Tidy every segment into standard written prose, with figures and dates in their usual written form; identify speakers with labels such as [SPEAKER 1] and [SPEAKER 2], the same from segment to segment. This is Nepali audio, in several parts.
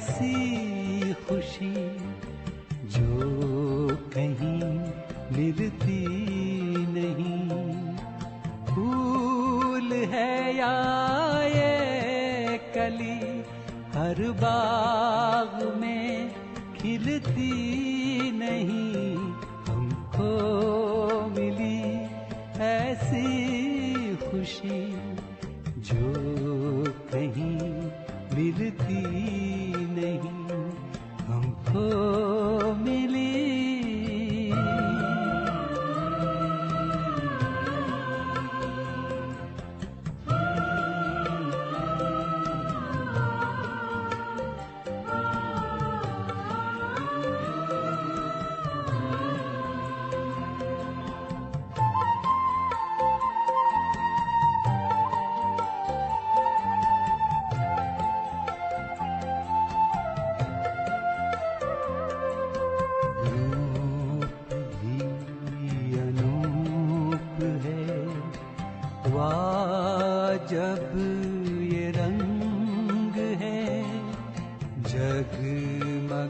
[SPEAKER 1] ऐसी खुशी जो कहीं मिलती नहीं। फूल है या ये कली हर बाग में खिलती नहीं। हमको मिली ऐसी खुशी जो कहीं मिलती नहीं। हमको मिली। रूप भी अनूप है, वाजब ये रंग है। जगमगाए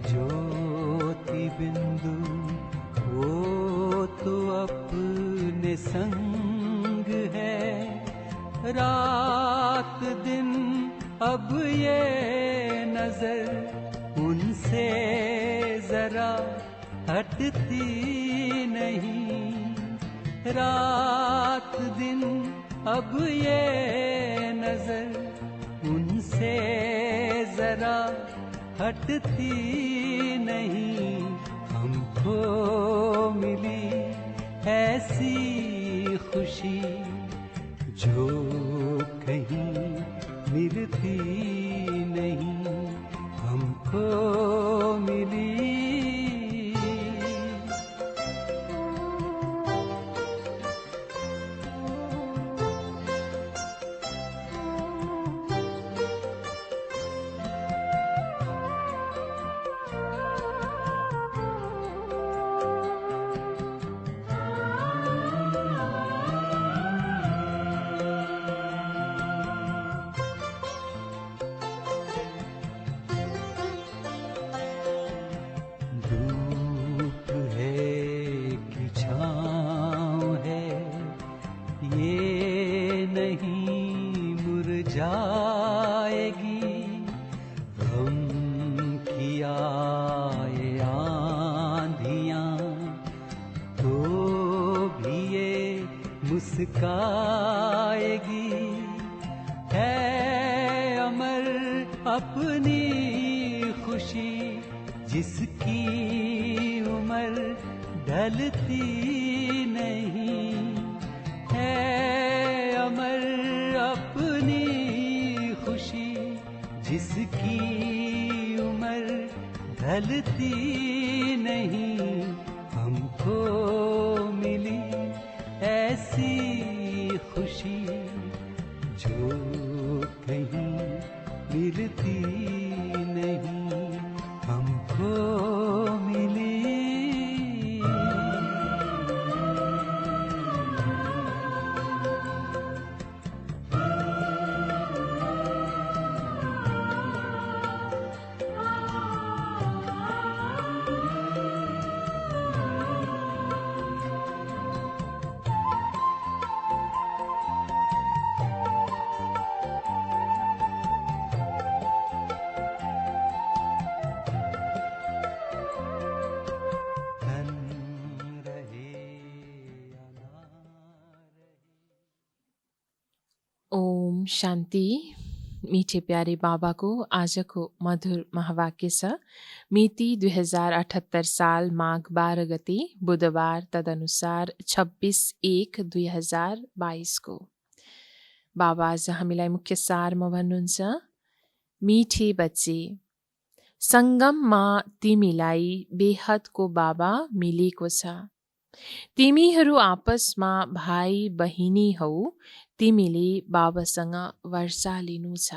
[SPEAKER 1] ज्योति बिंदु वो तो अपने संग है। रात दिन अब ये नजर उनसे जरा हटती नहीं। रात दिन अब ये नजर उनसे जरा हटती नहीं। हमको मिली ऐसी खुशी जो कहीं मिलती नहीं। हमको मिली। धूप है कि छाँव है ये नहीं मुरझाएगी। गम की आए आंधियाँ तो भी ये मुस्काएगी। है अमर अपनी खुशी जिसकी उम्र ढलती नहीं। है अमर अपनी खुशी जिसकी उम्र ढलती नहीं। हमको मिली ऐसी खुशी जो कहीं मिलती नहीं। हमको मिली। धन रहे या ना रहे।
[SPEAKER 2] ओम शांति। मीठे प्यारे बाबा को आजको मधुर महावाक्य छ। मिति 2078 साल माघ 12 गते बुधबार, तदनुसार 26/1/2022 को। बाबा आज हामीलाई मुख्य सारमा भन्नुहुन्छ, मिठे बच्चे, सङ्गममा तिमीलाई बेहदको बाबा मिलेको छ। तिमीहरू आपसमा भाइ बहिनी हौ। तिमीले बाबासँग वर्षा लिनु छ।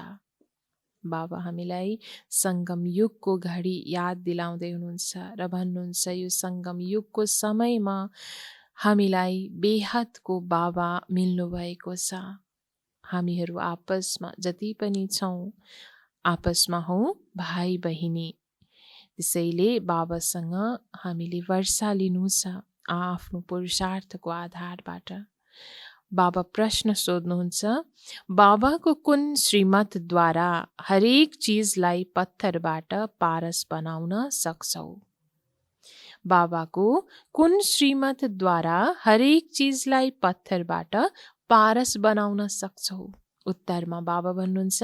[SPEAKER 2] बाबा हामीलाई सङ्गम युगको घडी याद दिलाउँदै हुनुहुन्छ र भन्नुहुन्छ यो सङ्गम युगको समयमा हामीलाई बेहदको बाबा मिल्नुभएको छ। हामीहरू आपसमा जति पनि छौँ आपसमा हौँ भाइ बहिनी। त्यसैले बाबासँग हामीले वर्षा लिनु छ आफ्नो पुरुषार्थको आधारबाट। बाबा प्रश्न सोध्नुहुन्छ, बाबाको कुन श्रीमतद्वारा हरेक चिजलाई पत्थरबाट पारस बनाउन सक्छौ? बाबाको कुन श्रीमतद्वारा हरेक चिजलाई पत्थरबाट पारस बनाउन सक्छौ? उत्तरमा बाबा भन्नुहुन्छ,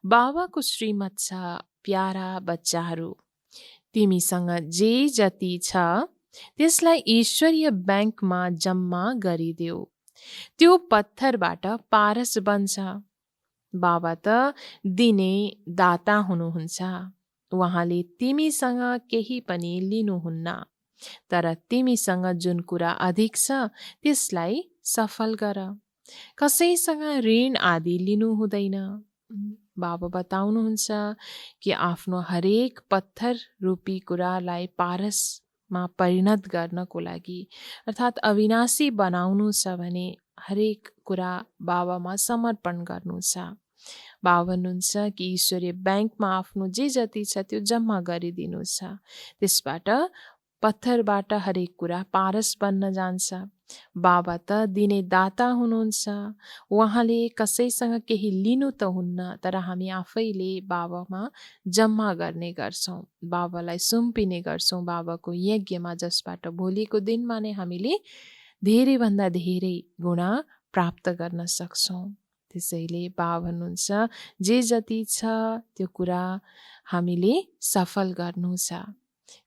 [SPEAKER 2] बाबाको श्रीमत छ, प्यारा बच्चाहरू, तिमीसँग जे जति छ त्यसलाई ईश्वरीय ब्याङ्कमा जम्मा गरिदेऊ, त्यो पत्थरबाट पारस बन्छ। बाबा त दिने दाता हुनुहुन्छ, उहाँले तिमीसँग केही पनि लिनुहुन्न, तर तिमीसँग जुन कुरा अधिक छ त्यसलाई सफल गर। कसैसँग ऋण आदि लिनु हुँदैन। बाबा बताउनुहुन्छ कि आफ्नो हरेक पत्थर रूपी कुरालाई पारसमा परिणत गर्नको लागि अर्थात् अविनाशी बनाउनु छ भने हरेक कुरा बाबामा समर्पण गर्नु छ। बाबा भन्नुहुन्छ कि ईश्वरीय ब्याङ्कमा आफ्नो जे जति छ त्यो जम्मा गरिदिनु छ, त्यसबाट पत्थरबाट हरेक कुरा पारस बन्न जान्छ। बाबा त दिने दाता हुनुहुन्छ, उहाँले कसैसँग केही लिनु त हुन्न, तर हामी आफैले बाबामा जम्मा गर्ने गर्छौँ, बाबालाई सुम्पिने गर्छौँ बाबाको यज्ञमा, जसबाट भोलिको दिनमा नै हामीले धेरैभन्दा धेरै गुणा प्राप्त गर्न सक्छौँ। त्यसैले बाबा भन्नुहुन्छ, जे जति छ त्यो कुरा हामीले सफल गर्नु छ।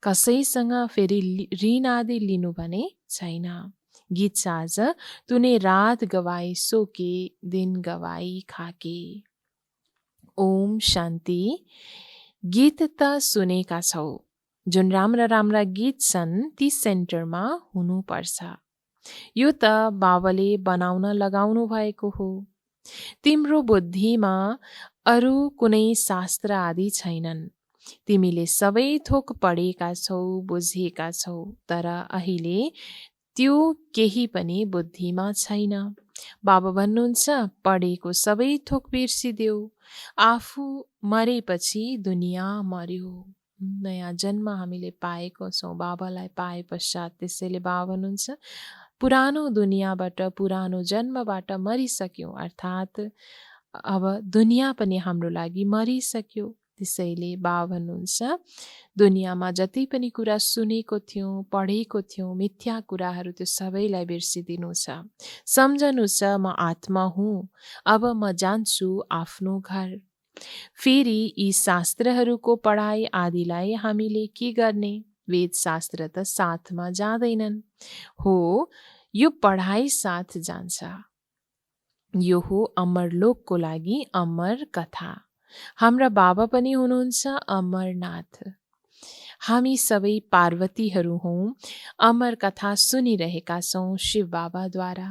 [SPEAKER 2] कसैसँग फेरि ऋण आदि लिनु भने छैन। गीत छ आज, तूने रात गवाई सो के दिन गवाई खाके। ओम शान्ति। गीत त सुनेका छौ, जुन राम्रा राम्रा गीत छन् ती सेन्टरमा हुनुपर्छ। यो त बाबाले बनाउन लगाउनु भएको हो। तिम्रो बुद्धिमा अरू कुनै शास्त्र आदि छैनन्। तिमीले सबै थोक पढेका छौ, बुझेका छौ, तर अहिले त्यो केही पनि बुद्धिमा छैन। बाबा भन्नुहुन्छ, पढेको सबै थोक बिर्सिदेऊ, आफू मरेपछि दुनियाँ मर्यो। नयाँ जन्म हामीले पाएको छौँ बाबालाई पाए पश्चात। त्यसैले बाबा भन्नुहुन्छ, पुरानो दुनियाँबाट, पुरानो जन्मबाट मरिसक्यौँ, अर्थात् अब दुनियाँ पनि हाम्रो लागि मरिसक्यो। त्यसैले बाबा भन्नुहुन्छ, दुनियाँमा जति पनि कुरा सुनेको थियौँ, पढेको थियौँ, मिथ्या कुराहरू, त्यो सबैलाई बिर्सिदिनु छ। सम्झनु छ म आत्मा हुँ, अब म जान्छु आफ्नो घर। फेरि यी शास्त्रहरूको पढाइ आदिलाई हामीले के गर्ने? वेद शास्त्र त साथमा जाँदैनन्। हो, यो पढाइ साथ जान्छ। यो हो अमरलोकको लागि अमर कथा। हाम्रा बाबा पनि हुनुहुन्छ अमरनाथ। हामी सबै पार्वतीहरू हौँ, अमर कथा सुनिरहेका छौँ शिव बाबाद्वारा।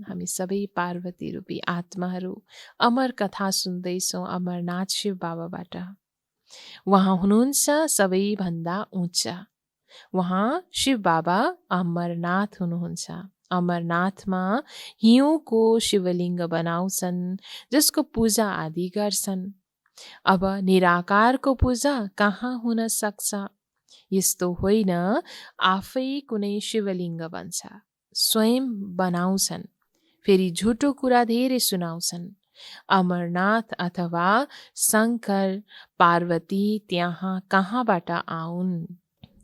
[SPEAKER 2] हामी सबै पार्वती रूपी आत्माहरू अमर कथा सुन्दैछौँ अमरनाथ शिव बाबाबाट। उहाँ हुनुहुन्छ सबैभन्दा उच्च। उहाँ शिव बाबा अमरनाथ हुनुहुन्छ। अमरनाथमा हिउँको शिवलिङ्ग बनाउँछन्, जसको पूजा आदि गर्छन्। अब निराकारको पूजा कहाँ हुन सक्छ? यस्तो होइन, आफै कुनै शिवलिङ्ग बन्छ, स्वयं बनाउँछन्, फेरि झुटो कुरा धेरै सुनाउँछन्। अमरनाथ अथवा शङ्कर पार्वती त्यहाँ कहाँबाट आउन्?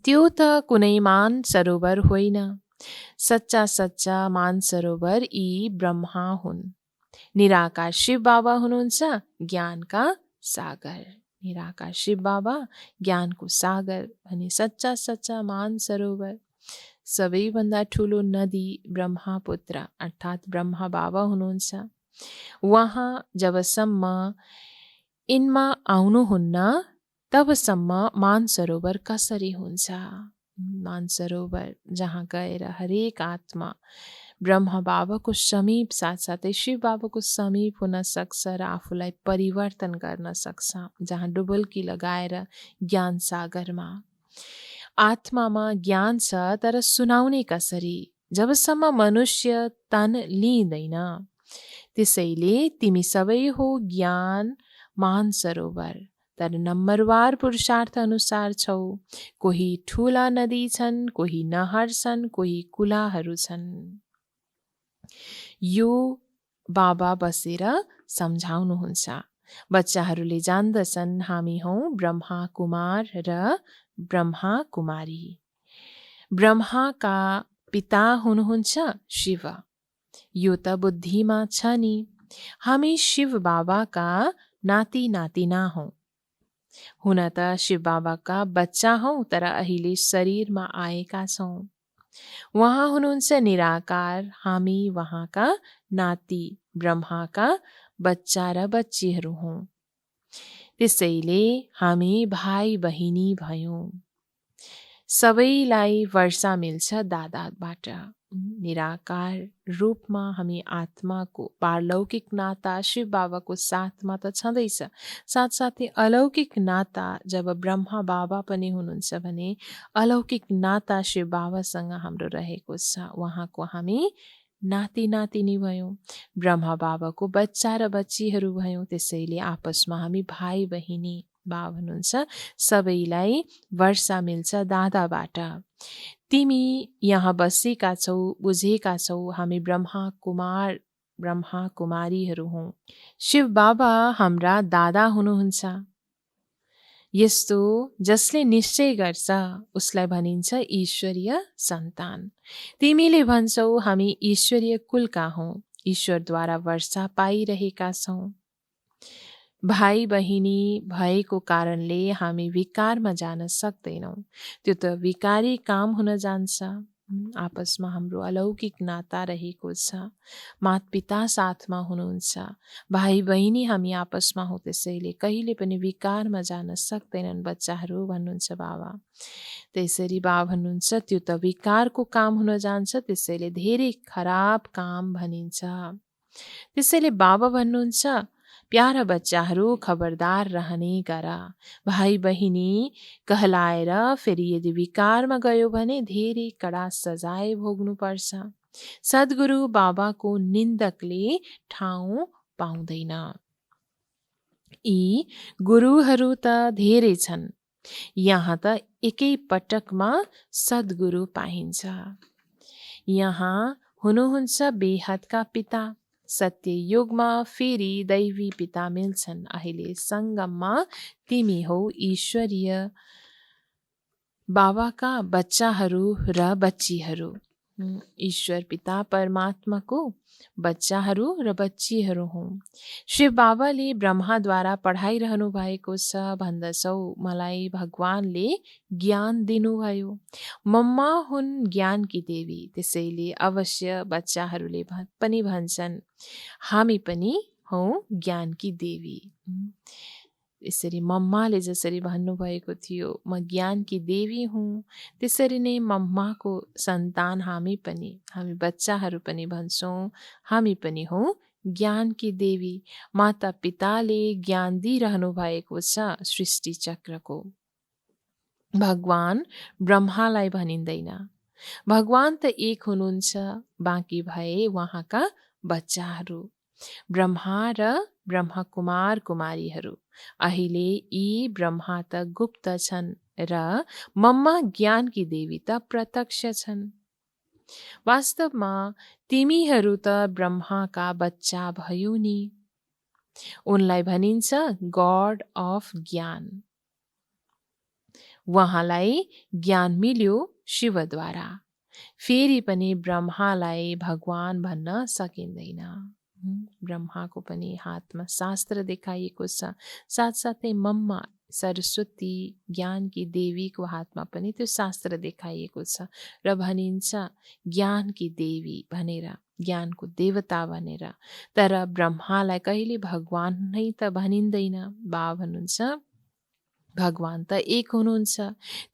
[SPEAKER 2] त्यो त कुनै मान सरोवर होइन। सच्चा सच्चा मान सरोवर यी ब्रह्मा हुन्। निराकार शिव बाबा हुनुहुन्छ ज्ञानका सागर। निराकार शिव बाबा ज्ञानको सागर अनि सच्चा सच्चा मान सरोवर। सबैभन्दा ठुलो नदी ब्रह्मपुत्र अर्थात् ब्रह्मा बाबा हुनुहुन्छ। उहाँ जबसम्म यिनमा आउनुहुन्न तबसम्म मानसरोवर कसरी हुन्छ? मानसरोवर जहाँ गएर हरेक आत्मा ब्रह्मा बाबाको समीप साथसाथै शिव बाबाको समीप हुन सक्छ र आफूलाई परिवर्तन गर्न सक्छ। जहाँ डुबल्की लगाएर ज्ञान सागरमा आत्मामा ज्ञान छ, तर सुनाउने कसरी? जबसम्म मनुष्य तन लिँदैन। त्यसैले तिमी सबै हो ज्ञान मानसरोवर। तर नम्बरवार पुरुषार्थ अनुसार छौ। कोही ठुला नदी छन्, कोही नहर छन्, कोही कुलाहरू छन्। यो बाबा बसेर सम्झाउनुहुन्छ। बच्चाहरूले जान्दछन् हामी हौँ ब्रह्मा कुमार र ब्रह्मा कुमारी। ब्रह्माका पिता हुनुहुन्छ शिव। यो त बुद्धिमा छ नि। हामी शिव बाबाका नाति नातिना हौँ। हुन त शिव बाबाका बच्चा हौँ, तर अहिले शरीरमा आएका छौँ। उहाँ हुनुहुन्छ निराकार, हामी उहाँका नाति ब्रह्माका बच्चा र बच्चीहरू हौँ। त्यसैले हामी भाइ बहिनी भयौँ। सबैलाई वर्षा मिल्छ दादाबाट। निराकार रूपमा हामी आत्माको पारलौकिक नाता शिव बाबाको साथमा त छँदैछ। साथसाथै अलौकिक नाता जब ब्रह्मा बाबा पनि हुनुहुन्छ भने अलौकिक नाता शिव बाबासँग हाम्रो रहेको छ। उहाँको हामी नाति नातिनी भयौँ। ब्रह्मा बाबाको बच्चा र बच्चीहरू भयौँ। त्यसैले आपसमा हामी भाइ बहिनी। बाबा हुनुहुन्छ सबैलाई वर्षा मिल्छ दादाबाट। तिमी यहाँ बसेका छौ, बुझेका छौ हामी ब्रह्मा कुमार ब्रह्मा कुमारीहरू हौँ। शिव बाबा हाम्रा दादा हुनुहुन्छ। यस्तो जसले निश्चय गर्छ उसलाई भनिन्छ ईश्वरीय सन्तान। तिमीले भन्छौ हामी ईश्वरीय कुलका हौँ, ईश्वरद्वारा वर्षा पाइरहेका छौँ। भाइ बहिनी भएको कारणले हामी विकारमा जान सक्दैनौँ। त्यो त विकारी काम हुन जान्छ। आपसमा हाम्रो अलौकिक नाता रहेको छ। मातपिता साथमा हुनुहुन्छ। भाइ बहिनी हामी आपसमा हौँ। त्यसैले कहिले पनि विकारमा जान सक्दैनन् बच्चाहरू भन्नुहुन्छ बाबा। त्यसरी बाबा भन्नुहुन्छ त्यो त विकारको काम हुन जान्छ, त्यसैले धेरै खराब काम भनिन्छ। त्यसैले बाबा भन्नुहुन्छ प्यारा बच्चाहरू खबरदार रहने गर। भाइ बहिनी कहलाएर फेरि यदि विकारमा गयो भने धेरै कडा सजाय भोग्नुपर्छ। सद्गुरु बाबाको निन्दकले ठाउँ पाउँदैन। यी गुरुहरू त धेरै छन्। यहाँ त एकै पटकमा सद्गुरु पाइन्छ। यहाँ हुनुहुन्छ बेहदका पिता। सत्य युगमा फेरि दैवी पिता मिल्छन्। अहिले सङ्गममा तिमी हौ ईश्वरीय बाबाका बच्चाहरू र बच्चीहरू। ईश्वर पिता परमात्माको बच्चाहरू र बच्चीहरू हौँ। शिव बाबाले ब्रह्माद्वारा पढाइरहनु भएको छ। भन्दछौ मलाई भगवानले ज्ञान दिनुभयो। मम्मा हुन् ज्ञानकी देवी। त्यसैले अवश्य बच्चाहरूले पनि भन्छन् हामी पनि हौँ ज्ञानकी देवी। यसरी मम्माले जसरी भन्नुभएको थियो म ज्ञानकी देवी हुँ, त्यसरी नै मम्माको सन्तान हामी बच्चाहरू पनि भन्छौँ हामी पनि हौँ ज्ञानकी देवी। माता पिताले ज्ञान दिइरहनु भएको छ सृष्टि चक्रको। भगवान ब्रह्मालाई भनिँदैन। भगवान त एक हुनुहुन्छ, बाँकी भए उहाँका बच्चाहरू ब्रह्मा र ब्रह्मा कुमार कुमारीहरू। अहिले यी ब्रह्मा त गुप्त छन् र मम्मा ज्ञानकी देवी त प्रत्यक्ष छन्। वास्तवमा तिमीहरू त ब्रह्माका बच्चा भयौ नि। उनलाई भनिन्छ गॉड अफ ज्ञान। उहाँलाई ज्ञान मिल्यो शिवद्वारा। फेरि पनि ब्रह्मालाई भगवान भन्न सकिँदैन। ब्रह्माको पनि हातमा शास्त्र देखाइएको छ। साथसाथै मम्मा सरस्वती ज्ञानकी देवीको हातमा पनि त्यो शास्त्र देखाइएको छ र भनिन्छ ज्ञानकी देवी भनेर, ज्ञानको देवता भनेर। तर ब्रह्मालाई कहिले भगवान नै त भनिँदैन। बाबा भन्नुहुन्छ भगवान त एक हुनुहुन्छ।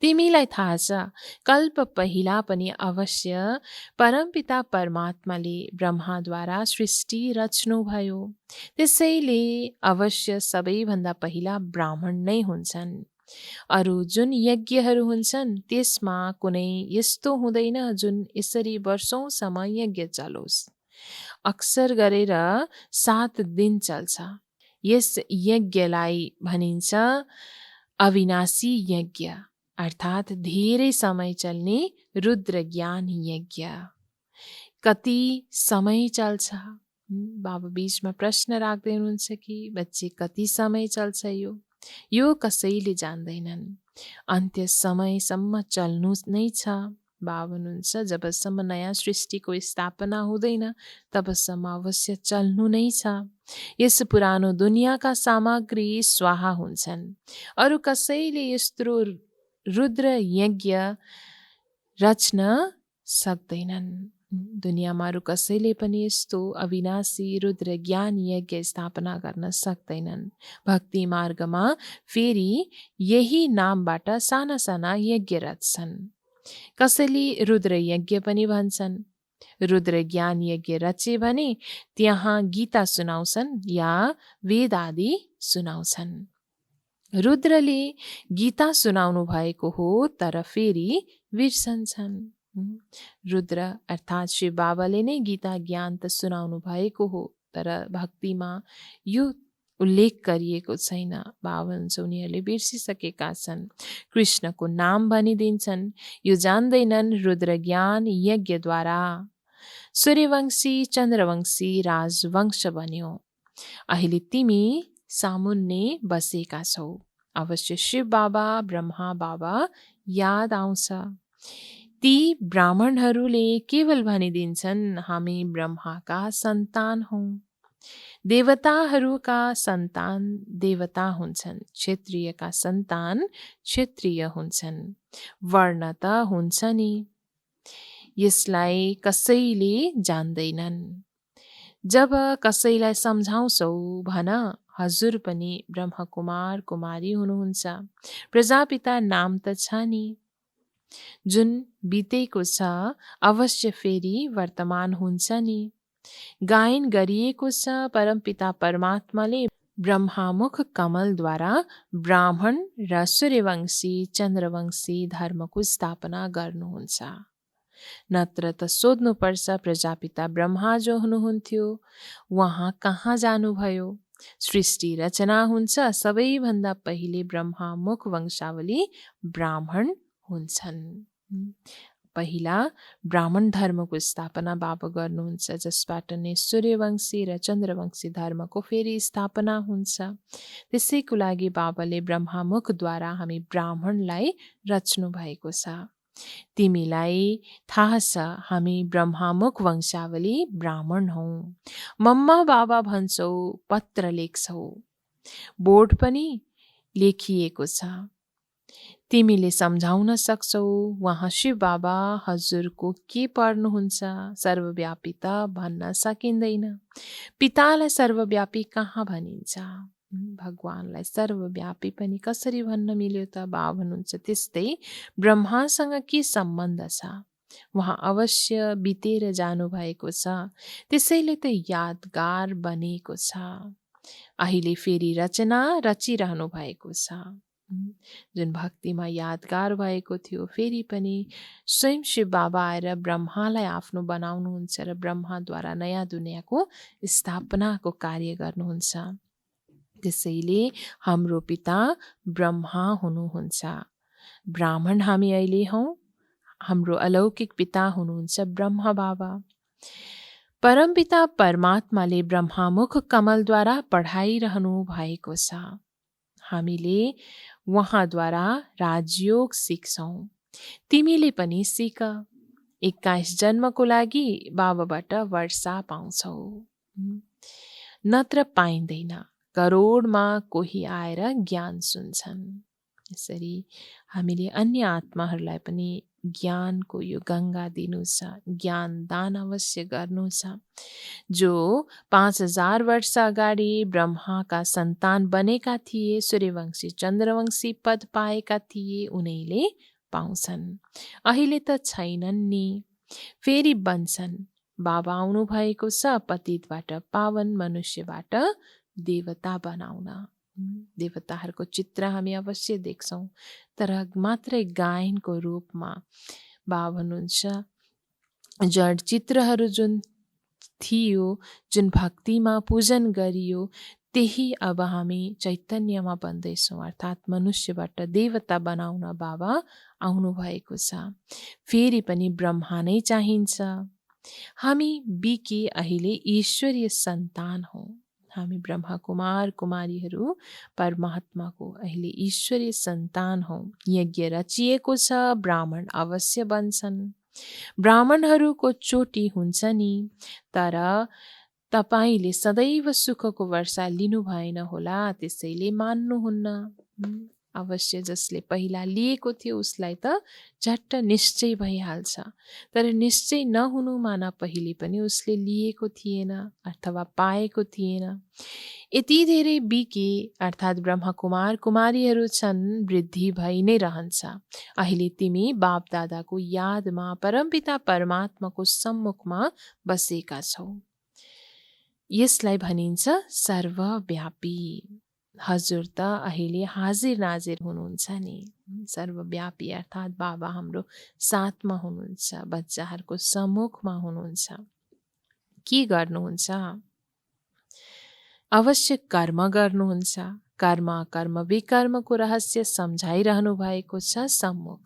[SPEAKER 2] तिमीलाई थाहा छ कल्प पहिला पनि अवश्य परमपिता परमात्माले ब्रह्माद्वारा सृष्टि रच्नुभयो। त्यसैले अवश्य सबैभन्दा पहिला ब्राह्मण नै हुन्छन्। अरू जुन यज्ञहरू हुन्छन् त्यसमा कुनै यस्तो हुँदैन जुन यसरी वर्षौंसम्म यज्ञ चलोस्। अक्सर गरेर 7 दिन चल्छ। यस यज्ञलाई भनिन्छ अविनाशी यज्ञ, अर्थात् धेरै समय चल्ने रुद्र ज्ञान यज्ञ। कति समय चल्छ? बाबा बीचमा प्रश्न राख्दै हुनुहुन्छ कि बच्चे कति समय चल्छ यो कसैले जान्दैनन्। अन्त्य समयसम्म चल्नु नै छ। बाबा हुनुहुन्छ जबसम्म नयाँ सृष्टिको स्थापना हुँदैन तबसम्म अवश्य चल्नु नै छ। यस पुरानो दुनियाँका सामग्री स्वाहा हुन्छन्। अरू कसैले यस्तो रुद्र यज्ञ रच्न सक्दैनन्। दुनियाँमा अरू कसैले पनि यस्तो अविनाशी रुद्र ज्ञान यज्ञ स्थापना गर्न सक्दैनन्। भक्ति मार्गमा फेरि यही नामबाट साना साना यज्ञ रच्छन्। कसैले रुद्र यज्ञ पनि भन्छन्। रुद्र ज्ञान यज्ञ रचे भने त्यहाँ गीता सुनाउँछन् या वेद आदि सुनाउँछन्। रुद्रले गीता सुनाउनु भएको हो तर फेरि बिर्सन्छन्। रुद्र अर्थात् शिव बाबाले नै गीता ज्ञान त सुनाउनु भएको हो तर भक्तिमा यो उल्लेख गरिएको छैन। बाबा हुन्छ उनीहरूले बिर्सिसकेका छन्। कृष्णको नाम भनिदिन्छन्, यो जान्दैनन् रुद्र ज्ञान यज्ञद्वारा सूर्यवंशी चन्द्रवंशी राजवंश बन्यो। अहिले तिमी सामुन्ने बसेका छौ। अवश्य शिव बाबा ब्रह्मा बाबा याद आउँछ। ती ब्राह्मणहरूले केवल भनिदिन्छन् हामी ब्रह्माका सन्तान हौँ। देवताहरूका सन्तान देवता हुन्छन्, क्षत्रियका सन्तान क्षत्रिय हुन्छन्। वर्ण त हुन्छ नि, यसलाई कसैले जान्दैनन्। जब कसैलाई सम्झाउँछौ भन हजुर पनि ब्रह्मकुमार कुमारी हुनुहुन्छ। प्रजापिता नाम त छ नि, जुन बितेको छ अवश्य फेरि वर्तमान हुन्छ नि। गायन गरिएको छ परमपिता परमात्माले ब्रह्मामुख कमलद्वारा ब्राह्मण र सूर्यवंशी चन्द्रवंशी धर्मको स्थापना गर्नुहुन्छ। नत्र त सोध्नुपर्छ प्रजापिता ब्रह्मा जो हुनुहुन्थ्यो उहाँ कहाँ जानुभयो। सृष्टि रचना हुन्छ सबैभन्दा पहिले ब्रह्मामुख वंशावली ब्राह्मण हुन्छन्। पहिला ब्राह्मण धर्मको स्थापना बाबा गर्नुहुन्छ, जसबाट नै सूर्यवंशी र चन्द्रवंशी धर्मको फेरि स्थापना हुन्छ। त्यसैको लागि बाबाले ब्रह्मामुखद्वारा हामी ब्राह्मणलाई रच्नु भएको छ। तिमीलाई थाहा छ हामी ब्रह्मामुख वंशावली ब्राह्मण हौँ। मम्मा बाबा भन्छौ, पत्र लेख्छौ, बोर्ड पनि लेखिएको छ। तिमीले सम्झाउन सक्छौ उहाँ शिव बाबा हजुरको के पर्नुहुन्छ। सर्वव्यापी त भन्न सकिँदैन। पितालाई सर्वव्यापी कहाँ भनिन्छ। भगवानलाई सर्वव्यापी पनि कसरी भन्न मिल्यो त। बाबा भन्नुहुन्छ त्यस्तै ब्रह्मासँग के सम्बन्ध छ। उहाँ अवश्य बितेर जानुभएको छ, त्यसैले त यादगार बनेको छ। अहिले फेरि रचना रचिरहनु भएको छ। जुन भक्तिमा यादगार भएको थियो फेरि पनि स्वयं शिव बाबा आएर ब्रह्मालाई आफ्नो बनाउनुहुन्छ र ब्रह्माद्वारा नयाँ दुनियाँको स्थापनाको कार्य गर्नुहुन्छ। त्यसैले हाम्रो पिता ब्रह्मा हुनुहुन्छ, ब्राह्मण हामी अहिले हौँ। हाम्रो अलौकिक पिता हुनुहुन्छ ब्रह्मा बाबा। परमपिता परमात्माले ब्रह्मामुख कमलद्वारा पढाइरहनु भएको छ। हामीले उहाँद्वारा राजयोग सिक्छौँ। तिमीले पनि सिक। 21 जन्मको लागि बाबाबाट वर्षा पाउँछौ, नत्र पाइँदैन। करोडमा कोही आएर ज्ञान सुन्छन्। यसरी हामीले अन्य आत्माहरूलाई पनि ज्ञानको यो गङ्गा दिनु छ, ज्ञान दान अवश्य गर्नु छ। जो 5000 वर्ष अगाडि ब्रह्माका सन्तान बनेका थिए, सूर्यवंशी चन्द्रवंशी पद पाएका थिए, उनीले पाउँछन्। अहिले त छैनन् नि, फेरि बन्छन्। बाबा आउनु भएको छ पतितबाट पावन, मनुष्यबाट देवता बनाउन। देवताहरूको चित्र हामी अवश्य देख्छौँ, तर मात्रै गायनको रूपमा। बाबा भन्नुहुन्छ जड चित्रहरू जुन थियो, जुन भक्तिमा पूजन गरियो, त्यही अब हामी चैतन्यमा बन्दैछौँ, अर्थात् मनुष्यबाट देवता बनाउन बाबा आउनुभएको छ। फेरि पनि ब्रह्मा नै चाहिन्छ। हामी बिके अहिले ईश्वरीय सन्तान हौँ। हामी ब्रह्मा कुमार कुमारीहरू परमात्माको अहिले ईश्वरीय सन्तान हौँ। यज्ञ रचिएको छ, ब्राह्मण अवश्य बन्छन्। ब्राह्मणहरूको चोटी हुन्छ नि, तर तपाईले सदैव सुखको वर्षा लिनु भएन होला, त्यसैले मान्नुहुन्न। अवश्य जसले पहिला लिएको थियो उसलाई त झट्ट निश्चय भइहाल्छ, तर निश्चय नहुनुमा न पहिले पनि उसले लिएको थिएन अथवा पाएको थिएन। यति धेरै बिके अर्थात् ब्रह्मकुमार कुमारीहरू छन्, वृद्धि भइ नै रहन्छ। अहिले तिमी बापदादाको यादमा परमपिता परमात्माको सम्मुखमा बसेका छौ। यसलाई भनिन्छ सर्वव्यापी। हजुर त अहिले हाजिर नाजिर हुनुहुन्छ नि। सर्वव्यापी अर्थात् बाबा हाम्रो साथमा हुनुहुन्छ, बच्चाहरूको सम्मुखमा हुनुहुन्छ। के गर्नुहुन्छ? अवश्य कर्म गर्नुहुन्छ। कर्म कर्म विकर्मको रहस्य सम्झाइरहनु भएको छ सम्मुख।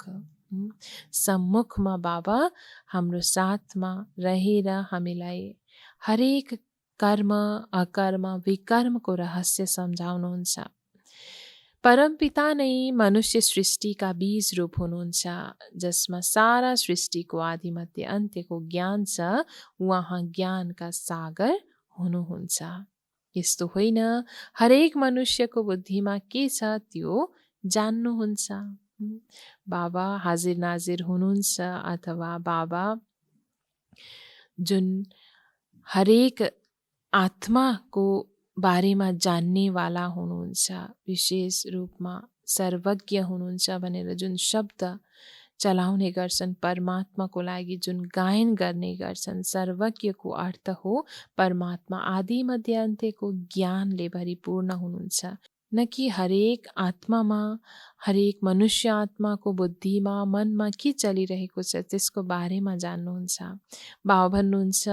[SPEAKER 2] सम्मुखमा बाबा हाम्रो साथमा रहेर हामीलाई हरेक कर्म अकर्म विकर्मको रहस्य सम्झाउनुहुन्छ। परमपिता नै मनुष्य सृष्टिका बीज रूप हुनुहुन्छ, जसमा सारा सृष्टिको आदिमध्य अन्त्यको ज्ञान छ। उहाँ ज्ञानका सागर हुनुहुन्छ। यस्तो होइन, हरेक मनुष्यको बुद्धिमा के छ त्यो जान्नुहुन्छ। बाबा हाजिर नाजिर हुनुहुन्छ, अथवा बाबा जुन हरेक आत्माको बारेमा जान्नेवाला हुनुहुन्छ, विशेष रूपमा सर्वज्ञ हुनुहुन्छ भनेर जुन शब्द चलाउने गर्छन्, परमात्माको लागि जुन गायन गर्ने गर्छन्, सर्वज्ञको अर्थ हो परमात्मा आदि मध्य अन्त्यको ज्ञानले भरिपूर्ण हुनुहुन्छ। न कि हरेक आत्मामा, हरेक मनुष्य आत्माको बुद्धिमा मनमा के चलिरहेको छ त्यसको बारेमा जान्नुहुन्छ। बाबा भन्नुहुन्छ,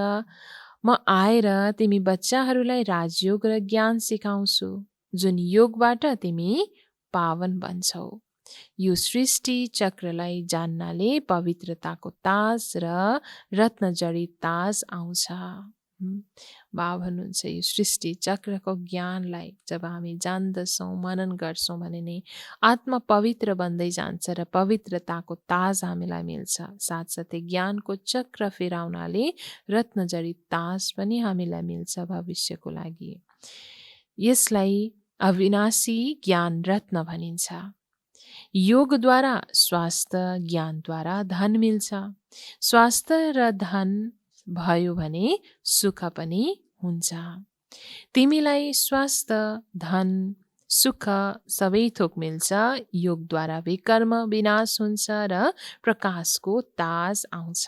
[SPEAKER 2] म आएर तिमी बच्चाहरूलाई राजयोग र ज्ञान सिकाउँछु, जुन योगबाट तिमी पावन बन्छौ। यो सृष्टि चक्रलाई जान्नाले पवित्रताको ताज र रत्नजडित ताज आउँछ। बाबा भन्नुहुन्छ, यो सृष्टि चक्रको ज्ञानलाई जब हामी जान्दछौँ, मनन गर्छौँ भने नै आत्मा पवित्र बन्दै जान्छ र पवित्रताको ताज हामीलाई मिल्छ। साथसाथै ज्ञानको चक्र फेराउनाले रत्नजडित ताज पनि हामीलाई मिल्छ भविष्यको लागि। यसलाई अविनाशी ज्ञान रत्न भनिन्छ। योगद्वारा स्वास्थ्य, ज्ञानद्वारा धन मिल्छ। स्वास्थ्य र धन भयो भने सुख पनि हुन्छ। तिमीलाई स्वास्थ्य, धन, सुख सबै थोक मिल्छ। योगद्वारा विकर्म विनाश हुन्छ र प्रकाशको ताज आउँछ।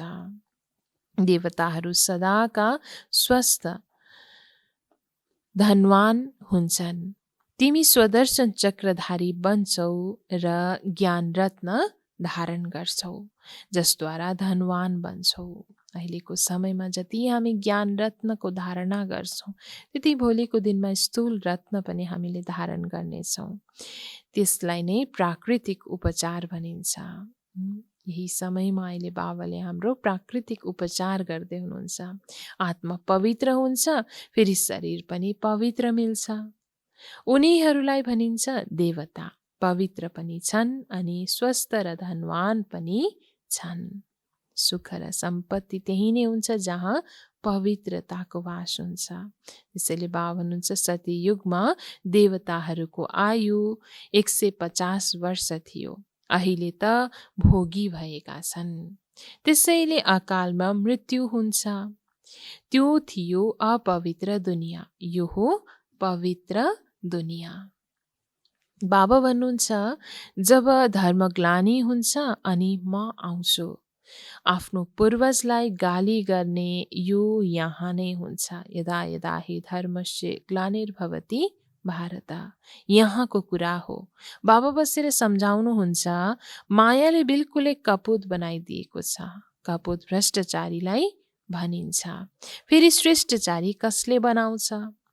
[SPEAKER 2] देवताहरू सदाका स्वस्थ धनवान हुन्छन्। तिमी स्वदर्शन चक्रधारी बन्छौ र ज्ञान रत्न धारण गर्छौ, जसद्वारा धनवान बन्छौ। अहिलेको समयमा जति हामी ज्ञान रत्नको धारणा गर्छौँ, त्यति भोलिको दिनमा स्थूल रत्न पनि हामीले धारण गर्नेछौँ। त्यसलाई नै प्राकृतिक उपचार भनिन्छ। यही समयमा अहिले बाबाले हाम्रो प्राकृतिक उपचार गर्दै हुनुहुन्छ। आत्मा पवित्र हुन्छ, फेरि शरीर पनि पवित्र मिल्छ। उनीहरूलाई भनिन्छ देवता। पवित्र पनि छन् अनि स्वस्थ र धनवान पनि छन्। सुख र सम्पत्ति त्यही नै हुन्छ जहाँ पवित्रताको वास हुन्छ। त्यसैले बाबा भन्नुहुन्छ, सत्ययुगमा देवताहरूको आयु 150 वर्ष थियो, अहिले त भोगी भएका छन्। त्यसैले अकालमा मृत्यु हुन्छ। त्यो थियो अपवित्र दुनियाँ, यो हो पवित्र दुनियाँ। बाबा भन्नुहुन्छ, जब धर्मग्लानी हुन्छ अनि म आउँछु। आफ्नो पूर्वजलाई गाली गर्ने यो यहाँ नै हुन्छ। यदा यदा हि धर्मस्य ग्लानिर्भवति भारत, यहाँको कुरा हो। बाबा बसेर सम्झाउनुहुन्छ, मायाले बिल्कुलै कपुत बनाइदिएको छ। कपुत भ्रष्टाचारीलाई भनिन्छ। फेरि श्रेष्ठचारी कसले बनाउँछ?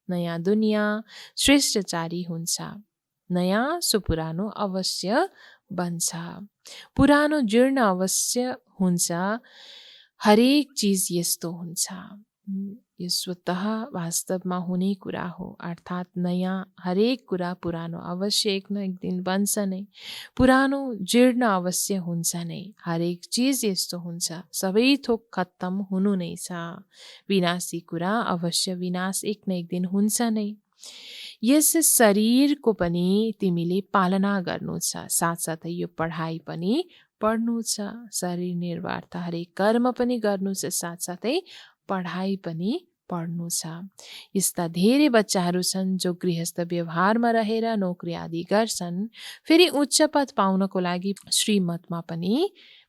[SPEAKER 2] नयाँ दुनियाँ श्रेष्ठचारी हुन्छ। नयाँ सो पुरानो अवश्य बन्छ। पुरानो जीर्ण अवश्य हुन्छ। हरेक चिज यस्तो हुन्छ। यो स्वतः वास्तवमा हुने कुरा हो। अर्थात् नयाँ हरेक कुरा पुरानो अवश्य एक न एक दिन बन्छ नै। पुरानो जीर्ण अवश्य हुन्छ नै। हरेक चिज यस्तो हुन्छ। सबै थोक खत्तम हुनु नै छ। विनाशी कुरा अवश्य विनाश एक न एक दिन हुन्छ नै। यस शरीरको पनि तिमीले पालना गर्नु छ। साथसाथै यो पढाइ पनि पढ्नु छ। शरीर निर्वाह हरेक कर्म पनि गर्नु छ, साथसाथै पढाइ पनि पढ्नु छ। यस्ता धेरै बच्चाहरू छन् जो गृहस्थ व्यवहारमा रहेर नोकरी आदि गर्छन्, फेरि उच्च पद पाउनको लागि श्रीमतमा पनि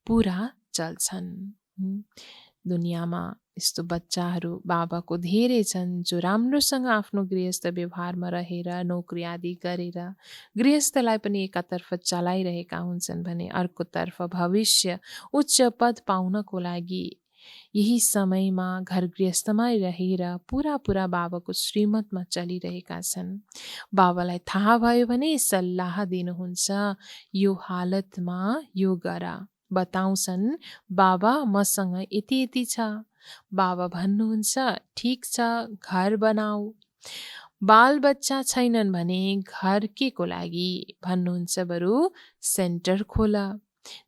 [SPEAKER 2] पुरा चल्छन्। दुनियाँमा यस्तो बच्चाहरू बाबाको धेरै छन् जो राम्रोसँग आफ्नो गृहस्थ व्यवहारमा रहेर नोकरी आदि गरेर गृहस्थलाई पनि एकातर्फ चलाइरहेका हुन्छन् भने अर्कोतर्फ भविष्य उच्च पद पाउनको लागि यही समयमा घर गृहस्थमा रहेर पुरा बाबाको श्रीमतमा चलिरहेका छन्। बाबालाई थाहा भयो भने सल्लाह दिनुहुन्छ, यो हालतमा यो गर। बताउँछन्, बाबा मसँग यति यति छ। बाबा भन्नुहुन्छ, ठिक छ, घर बनाऊ। बाल बच्चा छैनन् भने घर के को लागि भन्नुहुन्छ, बरु सेन्टर खोल,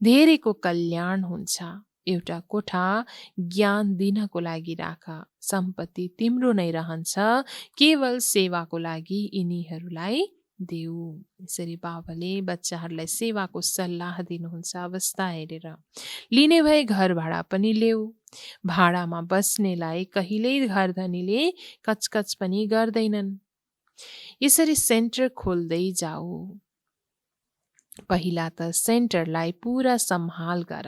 [SPEAKER 2] धेरैको कल्याण हुन्छ। एउटा कोठा ज्ञान दिनको लागि राख। सम्पत्ति तिम्रो नै रहन्छ, केवल सेवाको लागि यिनीहरूलाई देऊ। यसरी बाबाले बच्चाहरूलाई सेवाको सल्लाह दिनुहुन्छ अवस्था हेरेर। लिने भए घर भाडा पनि ल्याऊ। भाडामा बस्नेलाई कहिल्यै घर धनीले कचकच पनि गर्दैनन्। यसरी सेन्टर खोल्दै जाऊ। पहिला त सेन्टरलाई पुरा सम्हाल गर।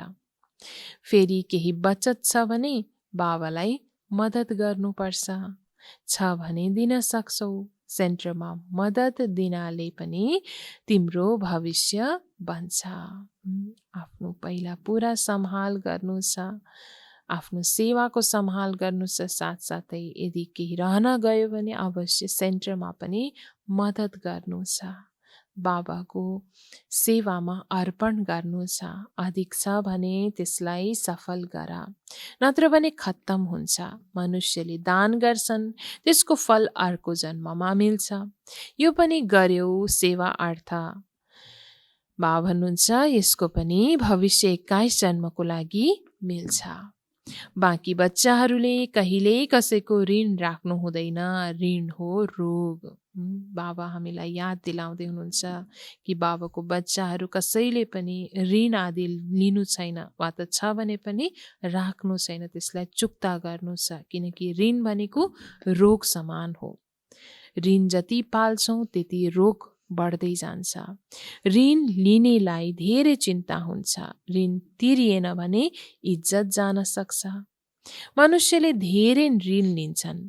[SPEAKER 2] फेरि केही बचत छ भने बाबालाई मद्दत गर्नुपर्छ। छ भने दिन सक्छौ। सेन्टरमा मद्दत दिनाले पनि तिम्रो भविष्य बन्छ। आफ्नो पहिला पुरा सम्हाल गर्नु छ। आफ्नो सेवाको सम्हाल गर्नु छ। साथसाथै यदि केही रहन गयो भने अवश्य सेन्टरमा पनि मद्दत गर्नु छ। बाबाको सेवामा अर्पण गर्नु छ। अधिक छ भने त्यसलाई सफल गर, नत्र भने खत्तम हुन्छ। मनुष्यले दान गर्छन्, त्यसको फल अर्को जन्ममा मिल्छ। यो पनि गर्यौ सेवा अर्थ। बाबा भन्नुहुन्छ, यसको पनि भविष्य 21 जन्मको लागि मिल्छ। बाँकी बच्चाहरूले कहिल्यै कसैको ऋण राख्नु हुँदैन। ऋण हो रोग। बाबा हामीलाई याद दिलाउँदै हुनुहुन्छ कि बाबाको बच्चाहरू कसैले पनि ऋण आदि लिनु छैन, वा त छ भने पनि राख्नु छैन, त्यसलाई चुक्ता गर्नु छ। किनकि ऋण भनेको रोग समान हो। ऋण जति पाल्छौँ त्यति रोग बढ्दै जान्छ। ऋण लिनेलाई धेरै चिन्ता हुन्छ। ऋण तिरिएन भने इज्जत जान सक्छ। मनुष्यले धेरै ऋण लिन्छन्।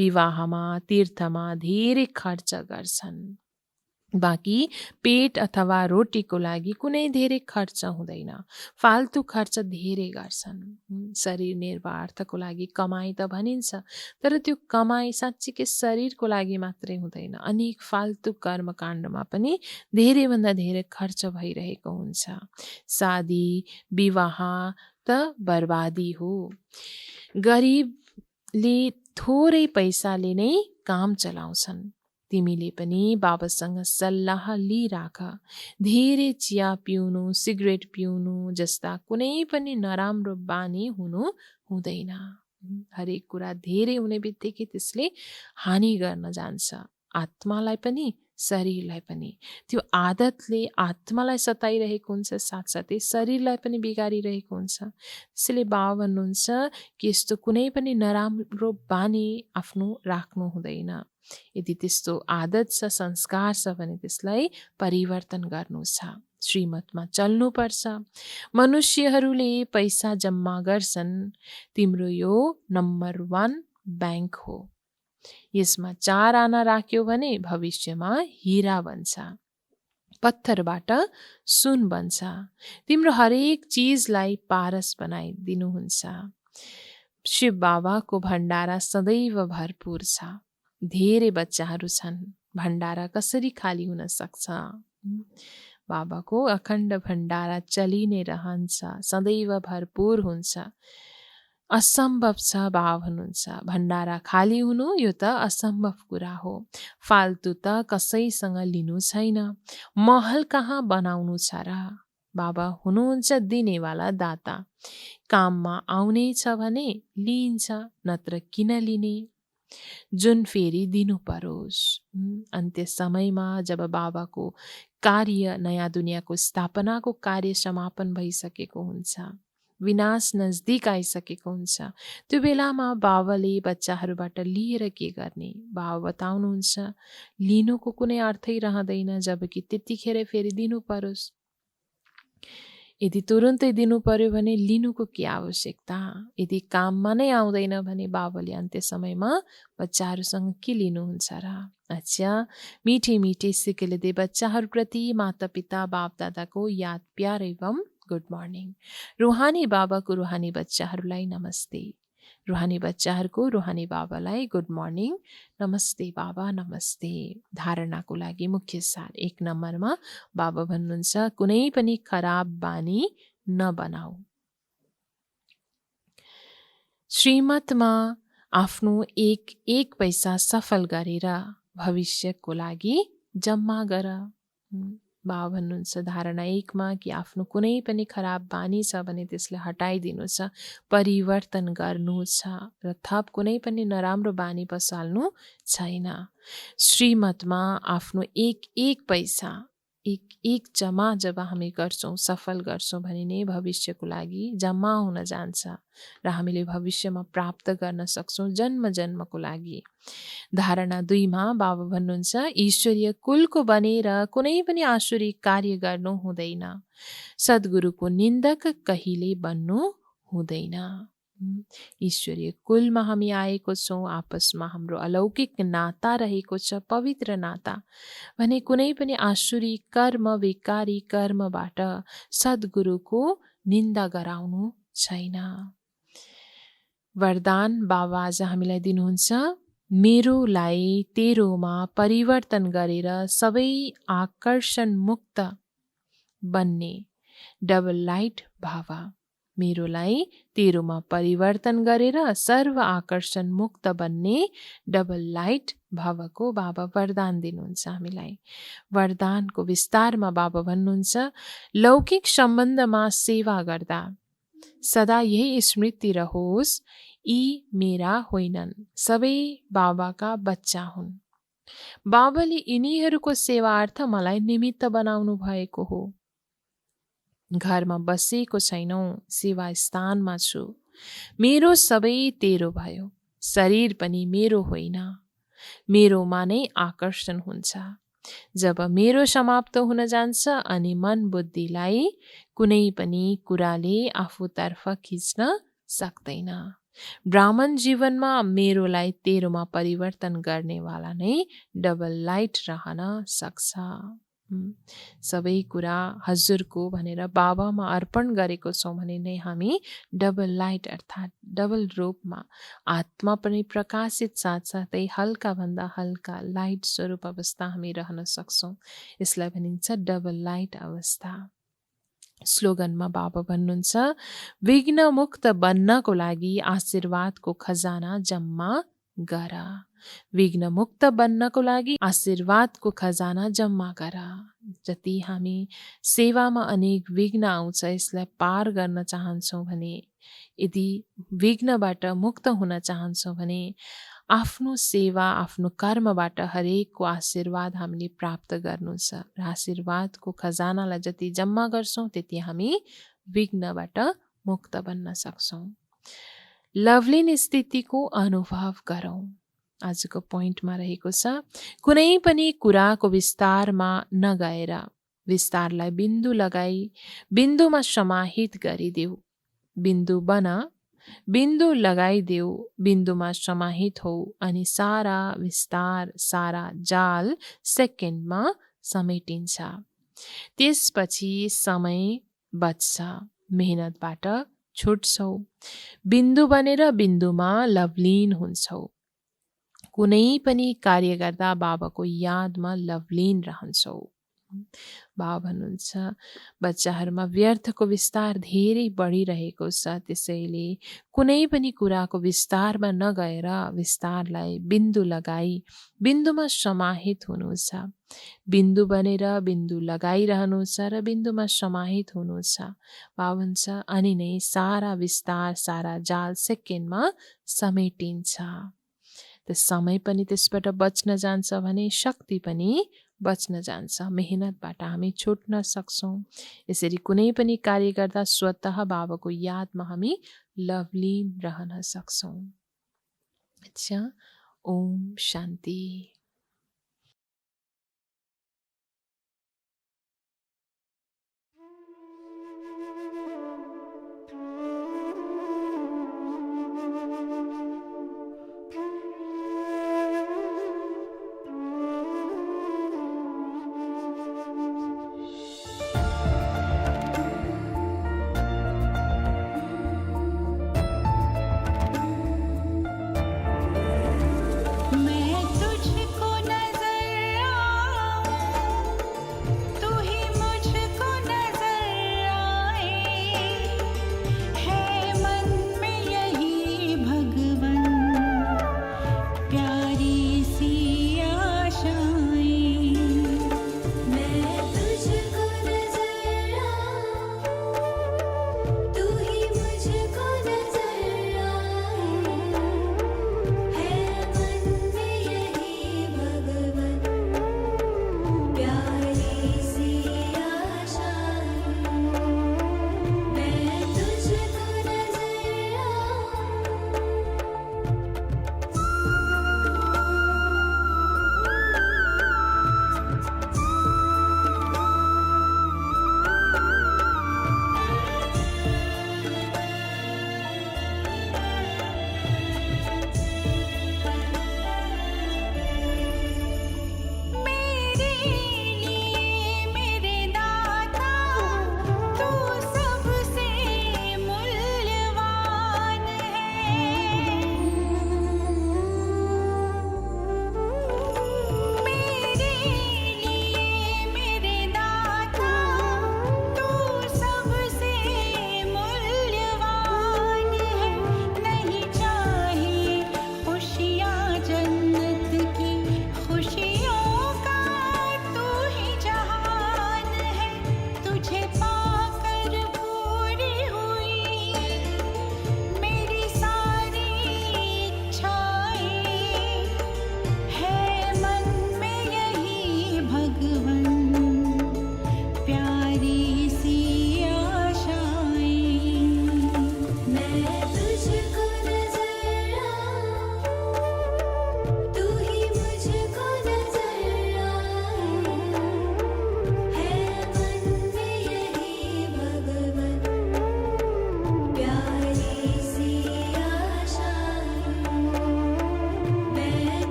[SPEAKER 2] विवाहमा, तीर्थमा धेरै खर्च गर्छन्। बाँकी पेट अथवा रोटीको लागि कुनै धेरै खर्च हुँदैन। फाल्तु खर्च धेरै गर्छन्। शरीर निर्वाहको लागि कमाई त भनिन्छ, तर त्यो कमाई साँच्चीकै शरीरको लागि मात्रै हुँदैन। अनेक फाल्तु कर्मकाण्डमा पनि धेरैभन्दा धेरै खर्च भइरहेको हुन्छ। शादी विवाह त बर्बादी हो। गरिबले थोरै पैसाले नै काम चलाउँछन्। तिमीले पनि बाबासँग सल्लाह लिइराख। धेरै चिया पिउनु, सिगरेट पिउनु जस्ता कुनै पनि नराम्रो बानी हुनु हुँदैन। हरेक कुरा धेरै हुने बित्तिकै त्यसले हानि गर्न जान्छ, आत्मालाई पनि शरीरलाई पनि। त्यो आदतले आत्मालाई सताइरहेको हुन्छ, साथसाथै शरीरलाई पनि बिगारिरहेको हुन्छ। त्यसैले बाबा भन्नुहुन्छ कि यस्तो कुनै पनि नराम्रो बानी आफ्नो राख्नु हुँदैन। यदि त्यस्तो आदत छ, संस्कार छ भने त्यसलाई परिवर्तन गर्नु छ। श्रीमतमा चल्नुपर्छ। मनुष्यहरूले पैसा जम्मा गर्छन्। तिम्रो यो नम्बर 1 ब्याङ्क हो। यसमा 4 आना राख्यो भने भविष्यमा हीरा बन्छ। पत्थरबाट सुन बन्छ। तिम्रो हरेक चिजलाई पारस बनाइदिनुहुन्छ। शिव बाबाको भण्डारा सदैव भरपूर छ। धेरै बच्चाहरू छन्, भण्डारा कसरी खाली हुन सक्छ? बाबाको अखण्ड भण्डारा चलि नै रहन्छ, सदैव भरपूर हुन्छ। असम्भव छ बाबा भन्नुहुन्छ, भण्डारा खाली हुनु यो त असम्भव कुरा हो। फाल्तु त कसैसँग लिनु छैन, महल कहाँ बनाउनु छ र? बाबा हुनुहुन्छ दिनेवाला दाता। काममा आउने छ भने लिइन्छ, नत्र किन लिने? जुन फेरि दिनु परोस्। अन्त्य समयमा जब बाबाको कार्य, नयाँ दुनियाँको स्थापनाको कार्य समापन भइसकेको हुन्छ, विनाश नजदिक आइसकेको हुन्छ, त्यो बेलामा बाबाले बच्चाहरूबाट लिएर के गर्ने? बाबा बताउनुहुन्छ, लिनुको कुनै अर्थै रहँदैन, जबकि त्यतिखेर फेरि दिनु परोस्। यदि तुरुन्तै दिनु पर्यो भने लिनुको के आवश्यकता? यदि काममा नै आउँदैन भने बाबाले अन्त्य समयमा बच्चाहरूसँग के लिनुहुन्छ र? अच्छा, मिठे मिठे सिकेलेदे बच्चाहरूप्रति माता पिता बाप दादाको याद प्यार एवं गुड मर्निङ। रुहानी बाबाको रुहानी बच्चाहरूलाई नमस्ते। रुहानी बच्चाहरूको रुहानी बाबालाई गुड मर्निङ, नमस्ते बाबा, नमस्ते। धारणाको लागि मुख्य सार 1 नम्बरमा बाबा भन्नुहुन्छ, कुनै पनि खराब बानी नबनाऊ। श्रीमतमा आफ्नो एक पैसा सफल गरेर भविष्यको लागि जम्मा गर। बाबा भन्नुहुन्छ धारणा 1 मा कि आफ्नो कुनै पनि खराब बानी छ भने त्यसलाई हटाइदिनु छ, परिवर्तन गर्नु छ र थप कुनै पनि नराम्रो बानी बसाल्नु छैन। श्रीमतमा आफ्नो एक पैसा एक जम्मा जब हामी गर्छौँ, सफल गर्छौँ भने नै भविष्यको लागि जम्मा हुन जान्छ र हामीले भविष्यमा प्राप्त गर्न सक्छौँ जन्म जन्मको लागि। धारणा 2 मा बाबा भन्नुहुन्छ, ईश्वरीय कुलको बनेर कुनै पनि आसुरी कार्य गर्नु हुँदैन, सद्गुरुको निन्दक कहिले बन्नु हुँदैन। ईश्वरीय कुलमा हामी आएको छौँ, आपसमा हाम्रो अलौकिक नाता रहेको छ, पवित्र नाता भने कुनै पनि आसुरी कर्म, विकारी कर्मबाट सद्गुरुको निन्दा गराउनु छैन। वरदान बाबा आज हामीलाई दिनुहुन्छ, मेरोलाई तेरोमा परिवर्तन गरेर सबै आकर्षण मुक्त बन्ने डबल लाइट भाव। मेरोलाई तेरोमा परिवर्तन गरेर सर्व आकर्षण मुक्त बन्ने डबल लाइट भावको बाबा वरदान दिनुहुन्छ हामीलाई। वरदानको विस्तारमा बाबा भन्नुहुन्छ, लौकिक सम्बन्धमा सेवा गर्दा सदा यही स्मृति रहोस्, यी मेरा होइनन्, सबै बाबाका बच्चा हुन्। बाबाले यिनीहरूको सेवार्थ मलाई निमित्त बनाउनु भएको हो। घरमा बसेको छैनौँ, सेवा स्थानमा छु। मेरो सबै तेरो भयो, शरीर पनि मेरो होइन, मेरोमा नै आकर्षण हुन्छ। जब मेरो समाप्त हुन जान्छ अनि मन बुद्धिलाई कुनै पनि कुराले आफूतर्फ खिच्न सक्दैन। ब्राह्मण जीवनमा मेरोलाई तेरोमा परिवर्तन गर्नेवाला नै डबल लाइट रहन सक्छ। सबै कुरा हजुरको भनेर बाबामा अर्पण गरेको छौँ भने नै हामी डबल लाइट अर्थात् डबल रूपमा आत्मा पनि प्रकाशित साथसाथै हल्का भन्दा हल्का लाइट स्वरूप अवस्था हामी रहन सक्छौँ। यसलाई भनिन्छ डबल लाइट अवस्था। स्लोगनमा बाबा भन्नुहुन्छ, विघ्न मुक्त बन्नको लागि आशीर्वादको खजाना जम्मा गर। विघ्न मुक्त बन्नको लागि आशीर्वादको खजाना जम्मा गर। जति हामी सेवामा अनेक विघ्न आउँछ, यसलाई पार गर्न चाहन्छौँ भने, यदि विघ्नबाट मुक्त हुन चाहन्छौँ भने आफ्नो सेवा, आफ्नो कर्मबाट हरेकको आशीर्वाद हामीले प्राप्त गर्नु छ र आशीर्वादको खजानालाई जति जम्मा गर्छौँ त्यति हामी विघ्नबाट मुक्त बन्न सक्छौँ। लभलिन स्थितिको अनुभव गरौँ। आजको पोइन्टमा रहेको छ, कुनै पनि कुराको विस्तारमा नगएर विस्तारलाई बिन्दु लगाई बिन्दुमा समाहित गरिदेऊ। बिन्दु बन, बिन्दु लगाइदेऊ, बिन्दुमा समाहित हौ अनि सारा विस्तार, सारा जाल सेकेन्डमा समेटिन्छ। त्यसपछि समय बच्छ, मेहनतबाट छुट्छौ, बिन्दु बनेर बिन्दुमा लभलिन हुन्छौ। कुनै पनि कार्य गर्दा बाबाको यादमा लवलीन रहन्छौ। बाबा भन्नुहुन्छ बच्चाहरूमा व्यर्थको विस्तार धेरै बढिरहेको छ, त्यसैले कुनै पनि कुराको विस्तारमा नगएर विस्तारलाई बिन्दु लगाई बिन्दुमा समाहित हुनु छ। बिन्दु बनेर बिन्दु लगाइरहनु छ र बिन्दुमा समाहित हुनु छ। बाबा भन्छ अनि नै सारा विस्तार, सारा जाल सेकेन्डमा समेटिन्छ। त्यो समय पनि त्यसबाट बच्न जान्छ भने शक्ति पनि बच्न जान्छ। मेहनतबाट हामी छुट्न सक्छौँ। यसरी कुनै पनि कार्य गर्दा स्वतः बाबाको यादमा हामी लवलीन रहन सक्छौँ। अच्छा, ओम शान्ति।